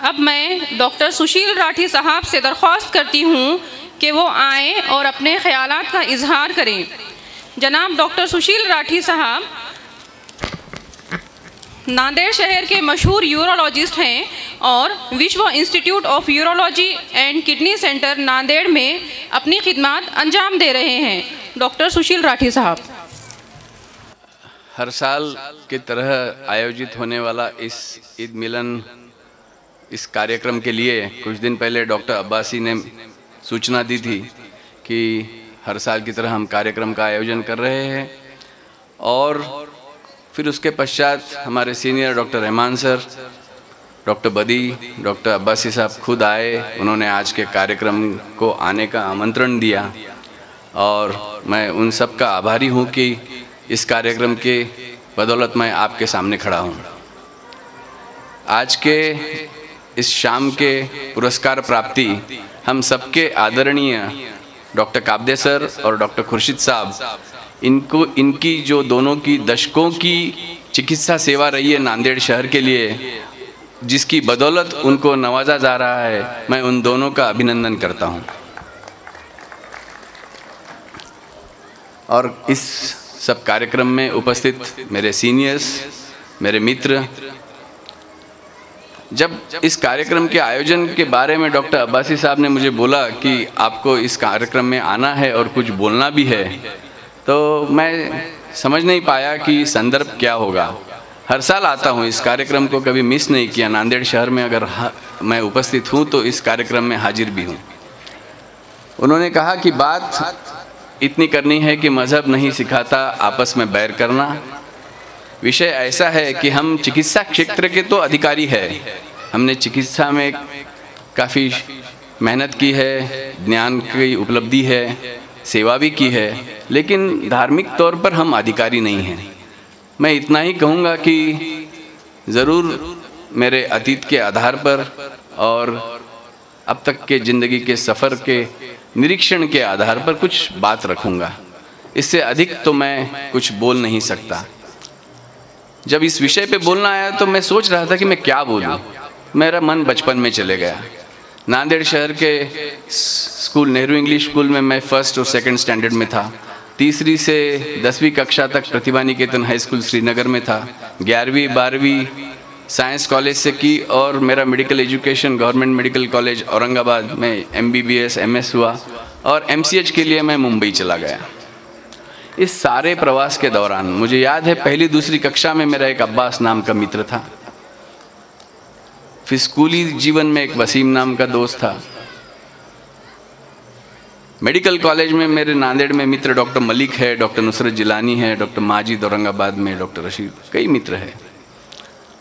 अब मैं डॉक्टर सुशील राठी साहब से दरख्वास्त करती हूँ कि वो आएँ और अपने ख्यालात का इजहार करें। जनाब डॉक्टर सुशील राठी साहब नांदेड़ शहर के मशहूर यूरोलॉजिस्ट हैं और विश्व institute of urology and kidney centre Nanded में अपनी खिदमत अंजाम दे रहे हैं। डॉक्टर सुशील राठी साहब। हर साल की तरह आयोजित होने वाला इस ईद मिलन इस कार्यक्रम के लिए कुछ दिन पहले डॉक्टर अब्बासी ने सूचना दी थी कि हर साल की तरह हम कार्यक्रम का आयोजन कर रहे हैं, और फिर उसके पश्चात हमारे senior doctor Rahman sir, doctor बदी, डॉक्टर अब्बासी साहब खुद आए। उन्होंने आज के कार्यक्रम को आने का आमंत्रण दिया और मैं उन सब का आभारी हूँ कि इस कार्यक्रम के बदौलत मैं आपके सामने खड़ा हूँ। आज के इस शाम के पुरस्कार प्राप्ति हम सबके आदरणीय डॉक्टर काब्दे सर और डॉक्टर खुर्शीद साहब, इनकी जो दोनों की दशकों की चिकित्सा सेवा रही है नांदेड़ शहर के लिए, जिसकी बदौलत उनको नवाजा जा रहा है, मैं उन दोनों का अभिनंदन करता हूं। और इस सब कार्यक्रम में उपस्थित मेरे सीनियर्स, मेरे मित्र, जब इस कार्यक्रम के आयोजन के बारे में डॉक्टर अब्बासी साहब ने मुझे बोला कि आपको इस कार्यक्रम में आना है और कुछ बोलना भी है, तो मैं समझ नहीं पाया कि संदर्भ क्या होगा। हर साल आता हूँ, इस कार्यक्रम को कभी मिस नहीं किया। नांदेड़ शहर में अगर मैं उपस्थित हूँ तो इस कार्यक्रम में हाजिर भी हूँ। उन्होंने कहा कि बात इतनी करनी है कि मज़हब नहीं सिखाता आपस में बैर करना। विषय ऐसा है कि हम चिकित्सा क्षेत्र के तो अधिकारी है, हमने चिकित्सा में काफ़ी मेहनत की है, ज्ञान की उपलब्धि है, सेवा भी की है, लेकिन धार्मिक तौर पर हम अधिकारी नहीं हैं। मैं इतना ही कहूँगा कि ज़रूर मेरे अतीत के आधार पर और अब तक के ज़िंदगी के सफ़र के निरीक्षण के आधार पर कुछ बात रखूँगा। इससे अधिक तो मैं कुछ बोल नहीं सकता। जब इस विषय पे बोलना आया तो मैं सोच रहा था कि मैं क्या बोलूं। मेरा मन बचपन में चले गया। नांदेड़ शहर के स्कूल, नेहरू इंग्लिश स्कूल में मैं फर्स्ट और सेकंड स्टैंडर्ड में था। तीसरी से 10वीं कक्षा तक प्रतिभा निकेतन हाई स्कूल श्रीनगर में था। 11वीं 12वीं साइंस कॉलेज से की और मेरा medical education government medical college Aurangabad में MBBS MS हुआ और MCH के लिए मैं मुंबई चला गया। इस सारे प्रवास के दौरान मुझे याद है पहली दूसरी कक्षा में मेरा एक अब्बास नाम का मित्र था। फिर स्कूली जीवन में एक वसीम नाम का दोस्त था। मेडिकल कॉलेज में मेरे नांदेड़ में मित्र डॉक्टर मलिक है, डॉक्टर नुसरत जिलानी है, डॉक्टर माजिद औरंगाबाद में, डॉक्टर रशीद, कई मित्र हैं।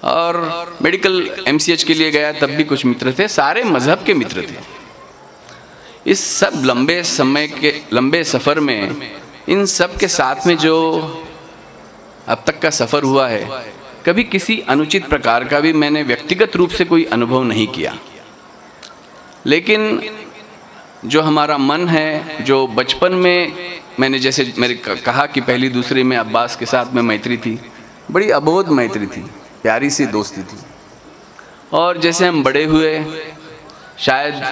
और मेडिकल MCH के लिए गया तब भी कुछ मित्र थे, सारे मजहब के मित्र थे। इस सब लंबे समय के लंबे सफ़र में इन सब के साथ में जो अब तक का सफ़र हुआ है, कभी किसी अनुचित प्रकार का भी मैंने व्यक्तिगत रूप से कोई अनुभव नहीं किया। लेकिन जो हमारा मन है, जो बचपन में मैंने जैसे मेरे कहा कि पहली दूसरी में अब्बास के साथ में मैत्री थी, बड़ी अबोध मैत्री थी, प्यारी सी दोस्ती थी। और जैसे हम बड़े हुए, शायद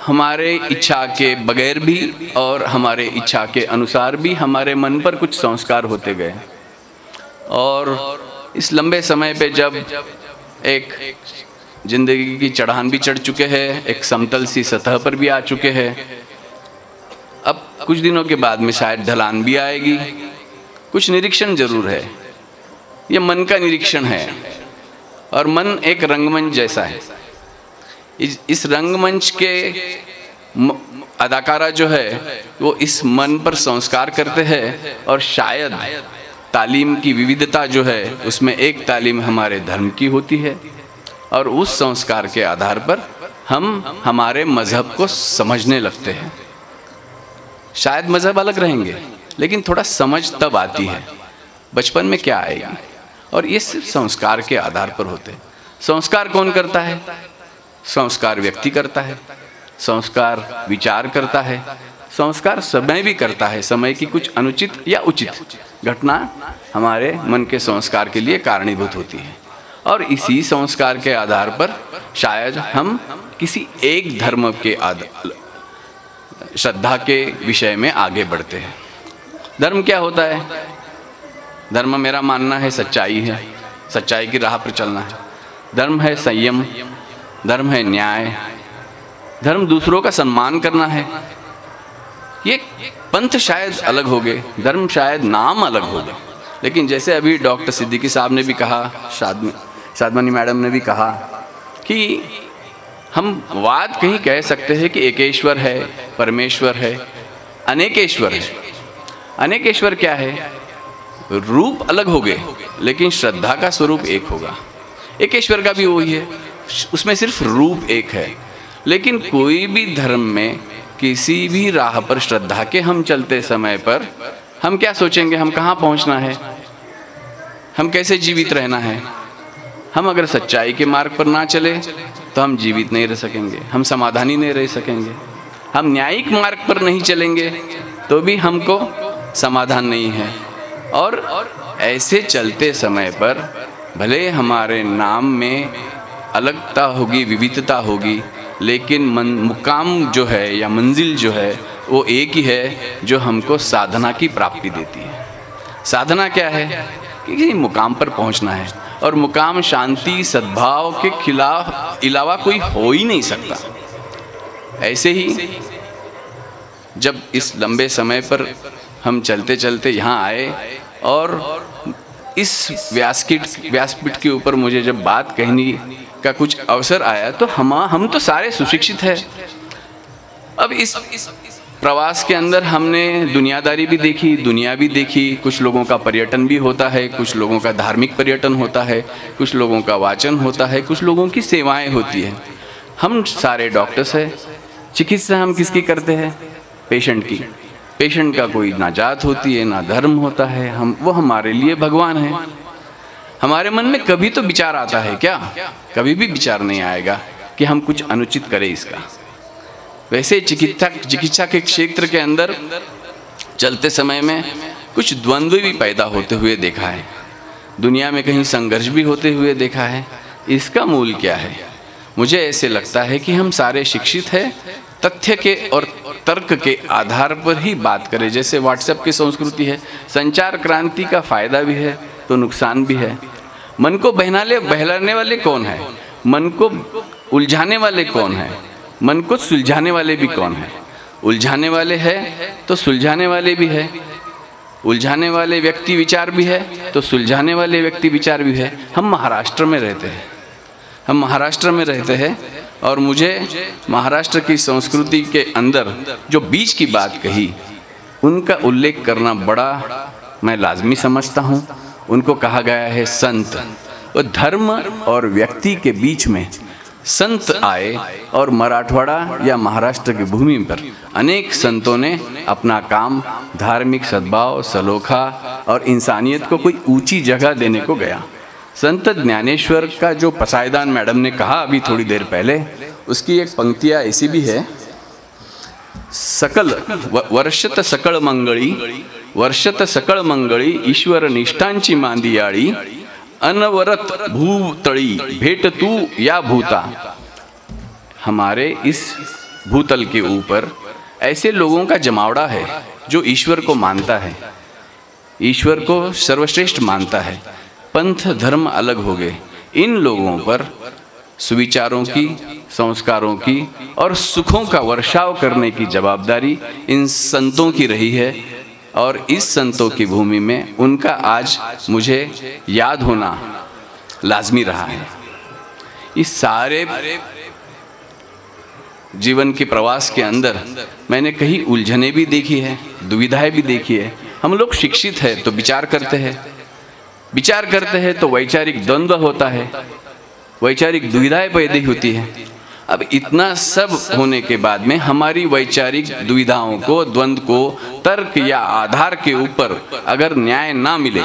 हमारे इच्छा के बगैर भी और हमारे इच्छा के अनुसार भी हमारे मन पर कुछ संस्कार होते गए। और इस लंबे समय पे जब एक जिंदगी की चढ़ान भी चढ़ चुके हैं, एक समतल सी सतह पर भी आ चुके हैं, अब कुछ दिनों के बाद में शायद ढलान भी आएगी। कुछ निरीक्षण जरूर है, ये मन का निरीक्षण है। और मन एक रंगमंच जैसा है। इस रंगमंच के अदाकारा जो है वो इस मन पर संस्कार करते हैं। और शायद तालीम की विविधता जो है उसमें एक तालीम हमारे धर्म की होती है और उस संस्कार के आधार पर हम हमारे मज़हब को समझने लगते हैं। शायद मज़हब अलग रहेंगे लेकिन थोड़ा समझ तब आती है, बचपन में क्या आएगी। और ये सिर्फ संस्कार के आधार पर होते हैं। संस्कार कौन करता है? संस्कार व्यक्ति करता है, संस्कार विचार करता है, संस्कार समय भी करता है। समय की कुछ अनुचित या उचित घटना हमारे मन के संस्कार के लिए कारणीभूत होती है और इसी संस्कार के आधार पर शायद हम किसी एक धर्म के श्रद्धा के विषय में आगे बढ़ते हैं। धर्म क्या होता है? धर्म मेरा मानना है सच्चाई है, सच्चाई की राह पर चलना है। धर्म है संयम, धर्म है न्याय, धर्म दूसरों का सम्मान करना है। ये पंथ शायद अलग हो गए, धर्म शायद नाम अलग हो गए, लेकिन जैसे अभी डॉक्टर सिद्दीकी साहब ने भी कहा, शादमनी मैडम ने भी कहा कि हम बात कहीं कह सकते हैं कि एकेश्वर है, परमेश्वर है, अनेकेश्वर है। अनेकेश्वर क्या है? रूप अलग हो गए लेकिन श्रद्धा का स्वरूप एक होगा। एकेश्वर का भी वही है, उसमें सिर्फ रूप एक है। लेकिन कोई भी धर्म में किसी भी राह पर श्रद्धा के हम चलते समय पर हम क्या सोचेंगे? हम कहाँ पहुँचना है, हम कैसे जीवित रहना है। हम अगर सच्चाई के मार्ग पर ना चले तो हम जीवित नहीं रह सकेंगे, हम समाधानी नहीं रह सकेंगे। हम न्यायिक मार्ग पर नहीं चलेंगे तो भी हमको समाधान नहीं है। और ऐसे चलते समय पर भले हमारे नाम में अलगता होगी, विविधता होगी, लेकिन मुकाम जो है या मंजिल जो है वो एक ही है जो हमको साधना की प्राप्ति देती है। साधना क्या है? कि किसी मुकाम पर पहुंचना है, और मुकाम शांति सद्भाव के खिलाफ अलावा कोई हो ही नहीं सकता। ऐसे ही जब इस लंबे समय पर हम चलते चलते यहाँ आए और इस व्यासपीठ के ऊपर मुझे जब बात कहने का कुछ अवसर आया तो हम तो सारे सुशिक्षित हैं। अब इस प्रवास के अंदर हमने दुनियादारी भी देखी, दुनिया भी देखी। कुछ लोगों का पर्यटन भी होता है, कुछ लोगों का धार्मिक पर्यटन होता है, कुछ लोगों का वाचन होता है, कुछ लोगों की सेवाएं होती है। हम सारे डॉक्टर्स हैं। चिकित्सा हम किसकी करते हैं? पेशेंट की। पेशेंट का कोई ना जात होती है ना धर्म होता है, वो हमारे लिए भगवान है। हमारे मन में कभी तो विचार आता है क्या? कभी भी विचार नहीं आएगा कि हम कुछ अनुचित करें इसका। वैसे चिकित्सा के क्षेत्र के अंदर चलते समय में कुछ द्वंद्व भी पैदा होते हुए देखा है, दुनिया में कहीं संघर्ष भी होते हुए देखा है। इसका मूल क्या है? मुझे ऐसे लगता है कि हम सारे शिक्षित हैं, तथ्य के और तर्क के आधार पर ही बात करें। जैसे व्हाट्सएप की संस्कृति है, संचार क्रांति का फायदा भी है तो नुकसान भी है। मन को बहलाने वाले कौन है? मन को उलझाने वाले कौन है? मन को सुलझाने वाले भी कौन है? उलझाने वाले हैं तो सुलझाने वाले भी है, उलझाने वाले व्यक्ति विचार भी है तो सुलझाने वाले व्यक्ति विचार भी है। हम महाराष्ट्र में रहते हैं और मुझे महाराष्ट्र की संस्कृति के अंदर जो बीच की बात कही उनका उल्लेख करना बड़ा मैं लाजमी समझता हूँ। उनको कहा गया है संत। और धर्म और व्यक्ति के बीच में संत आए और मराठवाड़ा या महाराष्ट्र की भूमि पर अनेक संतों ने अपना काम धार्मिक सद्भाव, सलोखा और इंसानियत को कोई ऊंची जगह देने को गया। संत ज्ञानेश्वर का जो पसायदान मैडम ने कहा अभी थोड़ी देर पहले, उसकी एक पंक्तियाँ ऐसी भी है। वर्षत सकळ मंगळी ईश्वर निष्ठांची मांदियाळी अनवरत भूतळी भेट तू या भूता। हमारे इस भूतल के ऊपर ऐसे लोगों का जमावड़ा है जो ईश्वर को मानता है, ईश्वर को सर्वश्रेष्ठ मानता है। पंथ धर्म अलग हो गए, इन लोगों पर सुविचारों की, संस्कारों की और सुखों का वर्षाव करने की जवाबदारी इन संतों की रही है। और इस संतों की भूमि में उनका आज मुझे याद होना लाजमी रहा है। इस सारे जीवन के प्रवास के अंदर मैंने कहीं उलझने भी देखी है, दुविधाएं भी देखी है। हम लोग शिक्षित हैं तो विचार करते हैं तो वैचारिक द्वंद्व होता है, वैचारिक दुविधाएं पैदा होती है। अब इतना सब होने के बाद में हमारी वैचारिक दुविधाओं को, द्वंद्व को तर्क या आधार के ऊपर अगर न्याय ना मिले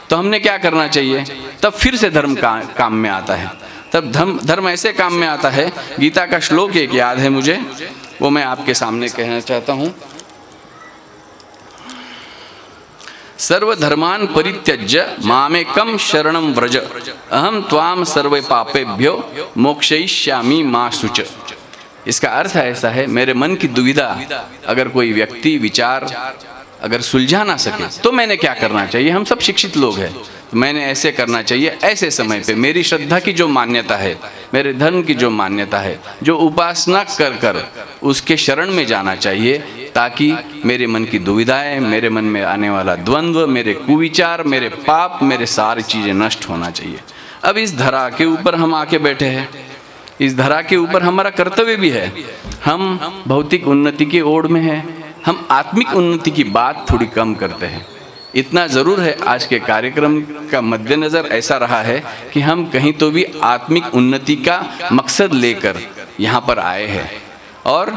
तो हमने क्या करना चाहिए? तब फिर से धर्म काम में आता है। तब धर्म ऐसे काम में आता है। गीता का श्लोक एक याद है मुझे, वो मैं आपके सामने कहना चाहता हूँ। सर्वधर्मान् परित्यज्य मामेकं शरणं व्रज अहम त्वाम सर्व पापेभ्यो मोक्षयिष्यामि मा शुच। इसका अर्थ ऐसा है, मेरे मन की दुविधा अगर कोई व्यक्ति विचार अगर सुलझा ना सके तो मैंने क्या करना चाहिए। हम सब शिक्षित लोग हैं, तो मैंने ऐसे करना चाहिए, ऐसे समय पे मेरी श्रद्धा की जो मान्यता है, मेरे धर्म की जो मान्यता है, जो उपासना कर कर उसके शरण में जाना चाहिए, ताकि मेरे मन की दुविधाएं, मेरे मन में आने वाला द्वंद्व, मेरे कुविचार, मेरे पाप, मेरे सारी चीज़ें नष्ट होना चाहिए। अब इस धरा के ऊपर हम आके बैठे हैं, इस धरा के ऊपर हमारा कर्तव्य भी है। हम भौतिक उन्नति की ओर में हैं, हम आत्मिक उन्नति की बात थोड़ी कम करते हैं। इतना ज़रूर है, आज के कार्यक्रम का मद्देनज़र ऐसा रहा है कि हम कहीं तो भी आत्मिक उन्नति का मकसद लेकर यहाँ पर आए हैं। और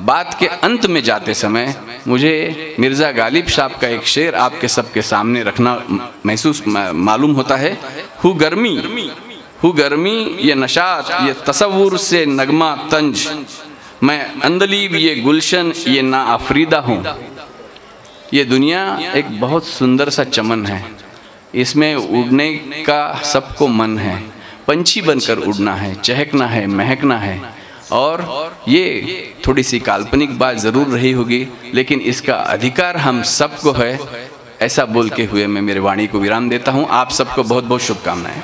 बात के अंत में जाते समय मुझे मिर्ज़ा गालिब साहब का एक शेर आपके सबके सामने रखना मालूम होता है। हु गर्मी ये नशात ये तसव्वुर से नगमा तंज, मैं अंदलीब ये गुलशन ये ना आफरीदा हूँ। ये दुनिया एक बहुत सुंदर सा चमन है, इसमें उड़ने का सबको मन है, पंछी बनकर उड़ना है, चहकना है, महकना है। और ये थोड़ी सी काल्पनिक बात ज़रूर रही होगी, लेकिन इसका अधिकार हम सबको है। ऐसा बोल के हुए मैं मेरी वाणी को विराम देता हूँ। आप सबको बहुत बहुत शुभकामनाएं।